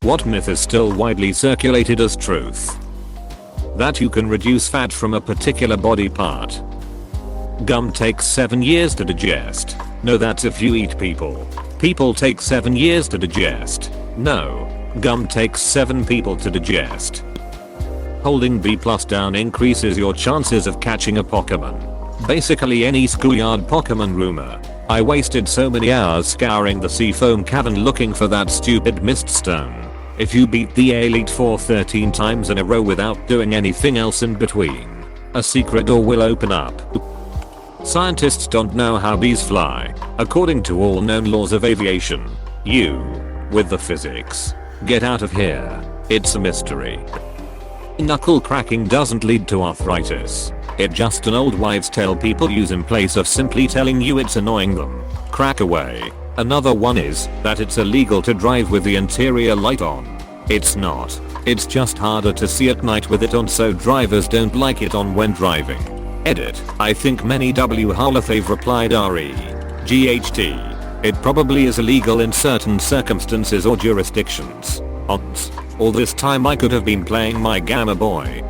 What myth is still widely circulated as truth? That you can reduce fat from a particular body part. Gum takes 7 years to digest. No, that's if you eat people. People take 7 years to digest. No. Gum takes 7 people to digest. Holding B+ down increases your chances of catching a Pokemon. Basically any schoolyard Pokemon rumor. I wasted so many hours scouring the Seafoam Cavern looking for that stupid mist stone. If you beat the Elite Four 13 times in a row without doing anything else in between, a secret door will open up. Scientists don't know how bees fly. According to all known laws of aviation, you, with the physics, get out of here. It's a mystery. Knuckle cracking doesn't lead to arthritis. It's just an old wives' tale people use in place of simply telling you it's annoying them. Crack away. Another one is that it's illegal to drive with the interior light on. It's not. It's just harder to see at night with it on, so drivers don't like it on when driving. Edit. I think many they've replied GHT. It probably is illegal in certain circumstances or jurisdictions. Odds. All this time I could have been playing my Gamma Boy.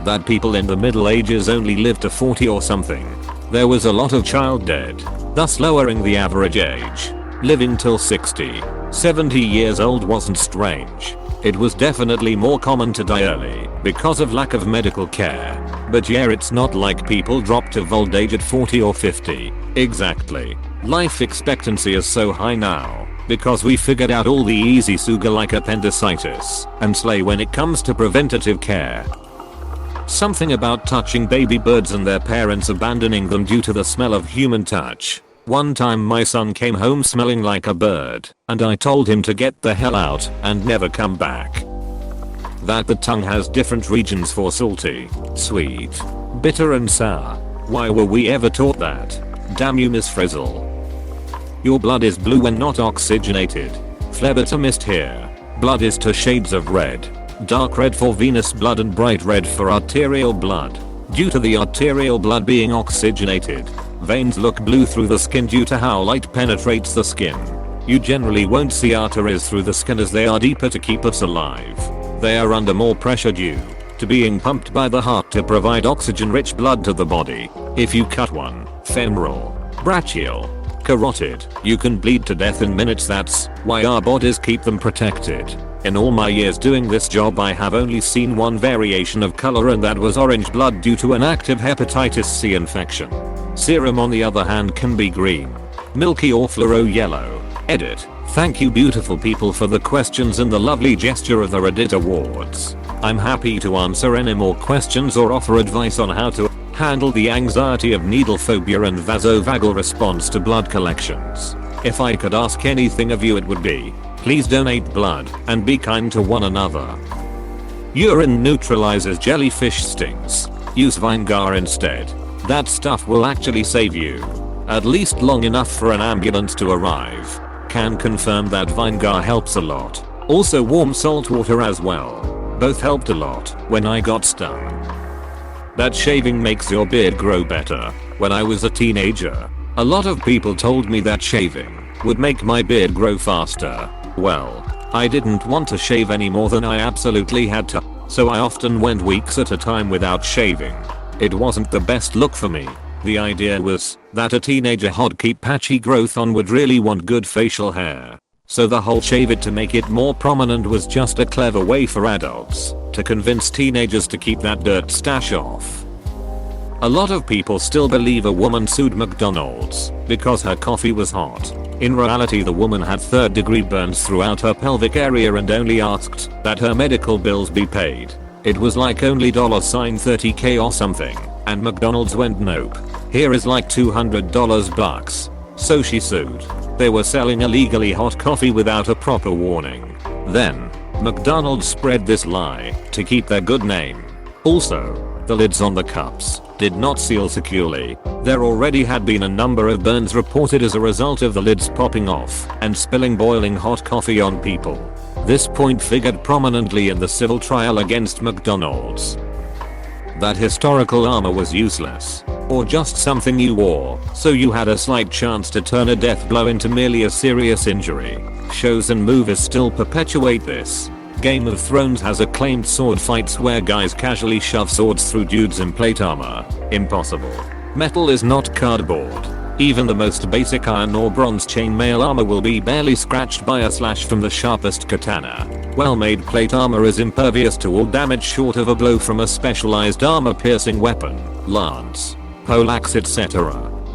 That people in the Middle Ages only lived to 40 or something. There was a lot of child dead, thus lowering the average age. Living till 60, 70 years old wasn't strange. It was definitely more common to die early because of lack of medical care. But yeah, it's not like people dropped of old age at 40 or 50. Exactly. Life expectancy is so high now because we figured out all the easy sugar like appendicitis and slay when it comes to preventative care. Something about touching baby birds and their parents abandoning them due to the smell of human touch. One time my son came home smelling like a bird, and I told him to get the hell out and never come back. That the tongue has different regions for salty, sweet, bitter and sour. Why were we ever taught that? Damn you, Miss Frizzle. Your blood is blue when not oxygenated. Phlebotomist here. Blood is 2 shades of red. Dark red for venous blood and bright red for arterial blood. Due to the arterial blood being oxygenated, veins look blue through the skin due to how light penetrates the skin. You generally won't see arteries through the skin as they are deeper to keep us alive. They are under more pressure due to being pumped by the heart to provide oxygen-rich blood to the body. If you cut one, femoral, brachial, carotid, you can bleed to death in minutes. That's why our bodies keep them protected. In all my years doing this job I have only seen one variation of color, and that was orange blood due to an active hepatitis C infection. Serum on the other hand can be green, milky or fluoro yellow. Edit. Thank you beautiful people for the questions and the lovely gesture of the Reddit awards. I'm happy to answer any more questions or offer advice on how to handle the anxiety of needle phobia and vasovagal response to blood collections. If I could ask anything of you, it would be, please donate blood and be kind to one another. Urine neutralizes jellyfish stings. Use Vinegar instead. That stuff will actually save you. At least long enough for an ambulance to arrive. Can confirm that Vinegar helps a lot. Also warm salt water as well. Both helped a lot when I got stung. That shaving makes your beard grow better. When I was a teenager, a lot of people told me that shaving would make my beard grow faster. Well, I didn't want to shave any more than I absolutely had to, so I often went weeks at a time without shaving. It wasn't the best look for me. The idea was that a teenager who'd keep patchy growth on would really want good facial hair. So the whole shave it to make it more prominent was just a clever way for adults to convince teenagers to keep that dirt stash off. A lot of people still believe a woman sued McDonald's because her coffee was hot. In reality, the woman had 3rd-degree burns throughout her pelvic area and only asked that her medical bills be paid. It was like only $30K or something, and McDonald's went nope. Here is like $200 bucks. So she sued. They were selling illegally hot coffee without a proper warning. Then, McDonald's spread this lie to keep their good name. Also, the lids on the cups did not seal securely. There already had been a number of burns reported as a result of the lids popping off and spilling boiling hot coffee on people. This point figured prominently in the civil trial against McDonald's. That historical armor was useless. or just something you wore, so you had a slight chance to turn a death blow into merely a serious injury. Shows and movies still perpetuate this. Game of Thrones has acclaimed sword fights where guys casually shove swords through dudes in plate armor. Impossible. Metal is not cardboard. Even the most basic iron or bronze chainmail armor will be barely scratched by a slash from the sharpest katana. Well-made plate armor is impervious to all damage short of a blow from a specialized armor-piercing weapon, lance, poleaxe, etc.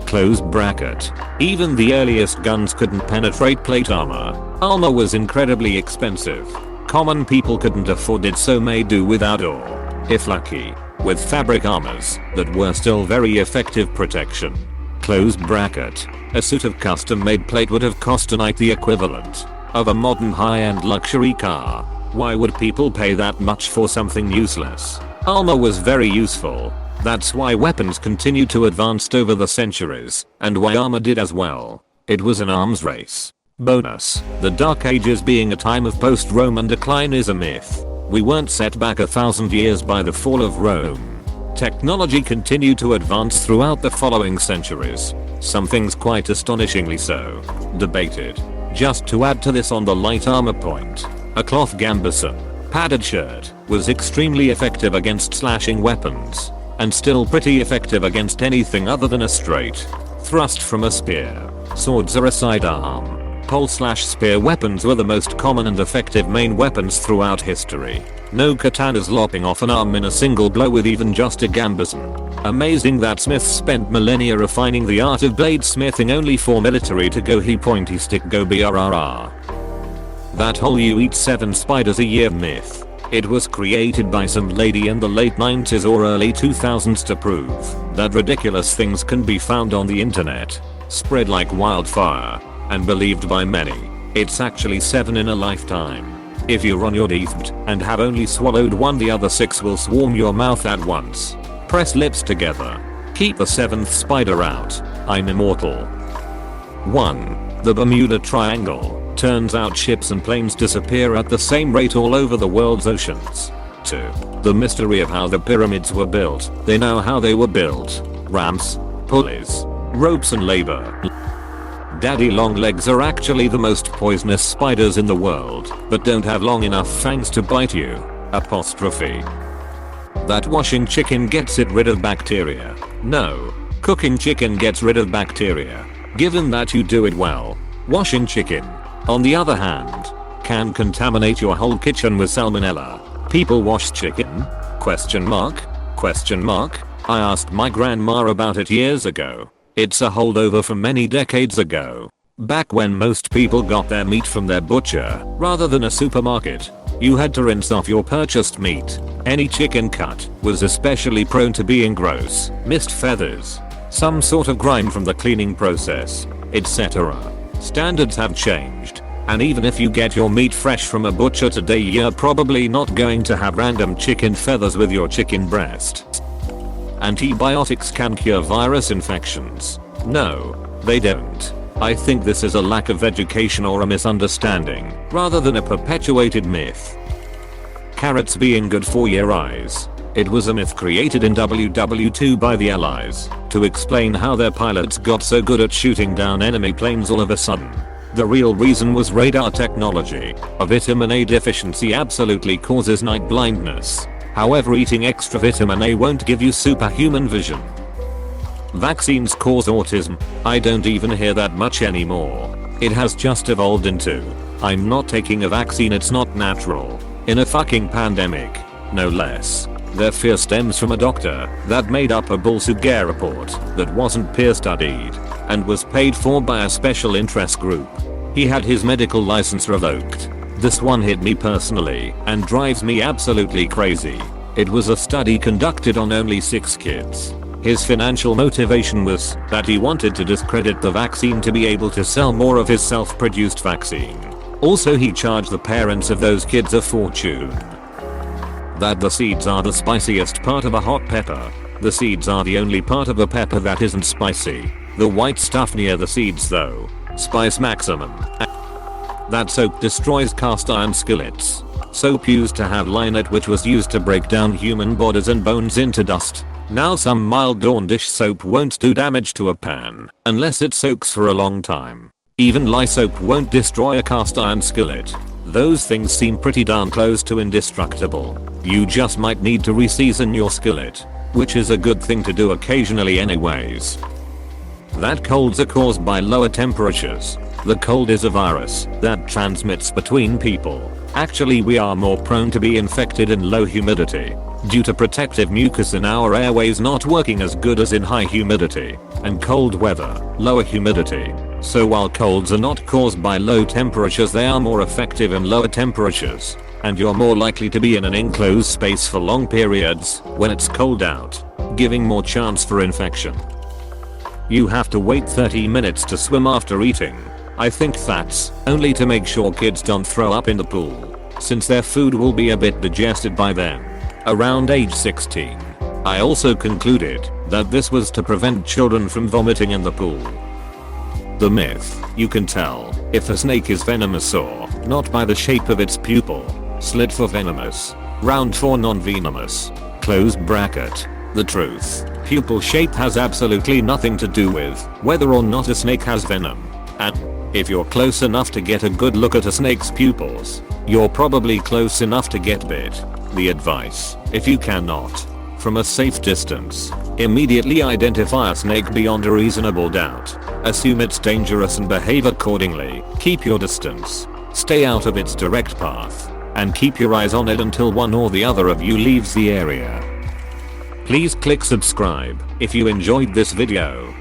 Close bracket. Even the earliest guns couldn't penetrate plate armor. Armor was incredibly expensive. Common people couldn't afford it, so made do without or, if lucky, with fabric armors that were still very effective protection. Close bracket. A suit of custom-made plate would have cost tonight the equivalent of a modern high-end luxury car. Why would people pay that much for something useless? Armor was very useful. That's why weapons continued to advance over the centuries, and why armor did as well. It was an arms race. Bonus: the Dark Ages being a time of post-Roman decline is a myth. We weren't set back 1,000 years by the fall of Rome. Technology continued to advance throughout the following centuries. Some things quite astonishingly so. Debated. Just to add to this on the light armor point, a cloth gambeson, padded shirt, was extremely effective against slashing weapons, and still pretty effective against anything other than a straight thrust from a spear. Swords are a sidearm. Pole/spear weapons were the most common and effective main weapons throughout history. No katanas lopping off an arm in a single blow with even just a gambeson. Amazing that smiths spent millennia refining the art of bladesmithing only for military to go he pointy stick go brrr. That whole you eat 7 spiders a year myth. It was created by some lady in the late 90s or early 2000s to prove that ridiculous things can be found on the internet, spread like wildfire, and believed by many. It's actually 7 in a lifetime. If you're on your deathbed and have only swallowed one, the other 6 will swarm your mouth at once. Press lips together. Keep the 7th spider out. I'm immortal. 1. The Bermuda Triangle. Turns out ships and planes disappear at the same rate all over the world's oceans. 2. The mystery of how the pyramids were built. They know how they were built. Ramps, pulleys, ropes and labor. Daddy long legs are actually the most poisonous spiders in the world, but don't have long enough fangs to bite you. Apostrophe. That washing chicken gets rid of bacteria. No. Cooking chicken gets rid of bacteria, given that you do it well. Washing chicken, on the other hand, can contaminate your whole kitchen with salmonella. People wash chicken? Question mark? Question mark? I asked my grandma about it years ago. It's a holdover from many decades ago. Back when most people got their meat from their butcher, rather than a supermarket. You had to rinse off your purchased meat. Any chicken cut was especially prone to being gross, missed feathers, some sort of grime from the cleaning process, etc. Standards have changed, and even if you get your meat fresh from a butcher today, you're probably not going to have random chicken feathers with your chicken breast. Antibiotics can cure virus infections. No, they don't. I think this is a lack of education or a misunderstanding, rather than a perpetuated myth. Carrots being good for your eyes. It was a myth created in WW2 by the Allies to explain how their pilots got so good at shooting down enemy planes all of a sudden. The real reason was radar technology. A vitamin A deficiency absolutely causes night blindness. However, eating extra vitamin A won't give you superhuman vision. Vaccines cause autism. I don't even hear that much anymore. It has just evolved into, I'm not taking a vaccine, it's not natural. In a fucking pandemic, no less. Their fear stems from a doctor that made up a bullshit report that wasn't peer studied and was paid for by a special interest group. He had his medical license revoked. This one hit me personally and drives me absolutely crazy. It was a study conducted on only 6 kids. His financial motivation was that he wanted to discredit the vaccine to be able to sell more of his self-produced vaccine. Also, he charged the parents of those kids a fortune. That the seeds are the spiciest part of a hot pepper. The seeds are the only part of a pepper that isn't spicy. The white stuff near the seeds though. Spice maximum. That soap destroys cast iron skillets. Soap used to have linnet, which was used to break down human bodies and bones into dust. Now some mild Dawn dish soap won't do damage to a pan unless it soaks for a long time. Even lye soap won't destroy a cast iron skillet. Those things seem pretty darn close to indestructible. You just might need to reseason your skillet, which is a good thing to do occasionally anyways. That colds are caused by lower temperatures. The cold is a virus that transmits between people. Actually, we are more prone to be infected in low humidity due to protective mucus in our airways not working as good as in high humidity and cold weather, lower humidity. So while colds are not caused by low temperatures, they are more effective in lower temperatures, and you're more likely to be in an enclosed space for long periods when it's cold out, giving more chance for infection. You have to wait 30 minutes to swim after eating. I think that's only to make sure kids don't throw up in the pool, since their food will be a bit digested by then. Around age 16. I also concluded that this was to prevent children from vomiting in the pool. The myth: you can tell if a snake is venomous or not by the shape of its pupil. Slit for venomous, round for non-venomous. Close bracket. The truth: pupil shape has absolutely nothing to do with whether or not a snake has venom. And if you're close enough to get a good look at a snake's pupils, you're probably close enough to get bit. The advice: if you cannot, from a safe distance, immediately identify a snake beyond a reasonable doubt. Assume it's dangerous and behave accordingly. Keep your distance. Stay out of its direct path. And keep your eyes on it until one or the other of you leaves the area. Please click subscribe if you enjoyed this video.